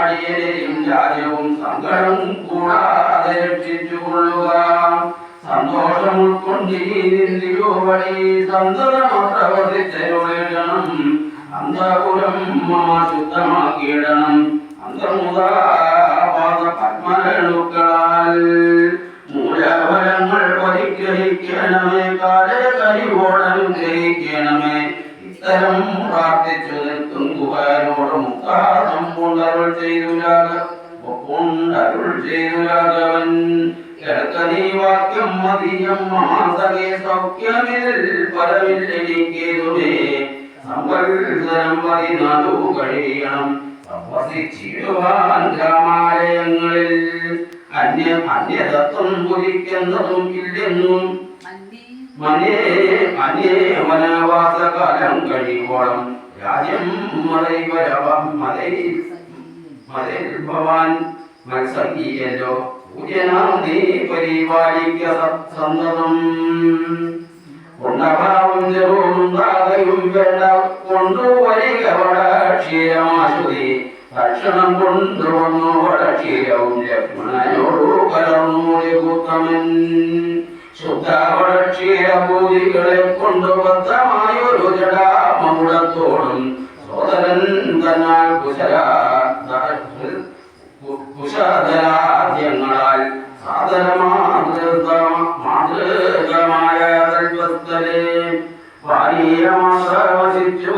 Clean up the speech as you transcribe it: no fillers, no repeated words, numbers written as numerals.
അടിയനെയും രാജ്യവും സങ്കടം കൂടാതെ രക്ഷിച്ചുകൊള്ളുക. സന്തോഷം ഉൾക്കൊണ്ടിരുന്നിയോ വഴി സന്തതം പ്രവർത്തിച്ചൊഴിടണം. അന്തപുരം ശുദ്ധമാക്കിയിടണം. അന്തർമുദാപാത പത്മരേണുക്കളാൽ മൂലഫലങ്ങൾ പരിഗ്രഹിക്കണമേ. കാലകരിവോടം ഗ്രഹിക്കണമേ. ഇത്തരം പ്രാർത്ഥിച്ചു നിൽക്കും കുബാരോട് മുക്താസം കൊണ്ടരുൾ ചെയ്തുരാഘവൻ. കേൾക്കനീ വാക്യം മതിയം മഹാസഖേ. സൗഖ്യമിതിൽ പരമില്ലെനിക്കേതുമേ. സംവത്സരം 14 കഴിയണം തപസിച്ചിടുവാൻ ഗ്രാമാലയങ്ങളിൽ. അന്യതത്വം പുരിക്കുന്നതും ഇല്ലെന്നും വനവാസകാലം കഴിയുവോളം രാജ്യം ഭവാൻ മത്സഖിയല്ലോ. പൂജനാം നീ പരിപാലിക്ക സന്തതം. കൊണ്ടഭാവം ചെറുതാകയും വേണ്ട കൊണ്ടുവരിക വടക്ഷീരമാശുതി. ഭക്ഷണം കൊണ്ടുവന്നു വടക്ഷീരവും ലക്ഷ്മണനോടു കലർന്നൂരികുത്തമൻ. ശുദ്ധവടക്ഷീരഭൂതികളെ കൊണ്ടു ബദ്ധമായൊരു ജടാമകുടത്തോടും സോദരൻ തന്നാൽ കുശാദരാദ്യങ്ങളാൽ സാദരമാതൃകമായ പാനീയമാശ്രവസിച്ചു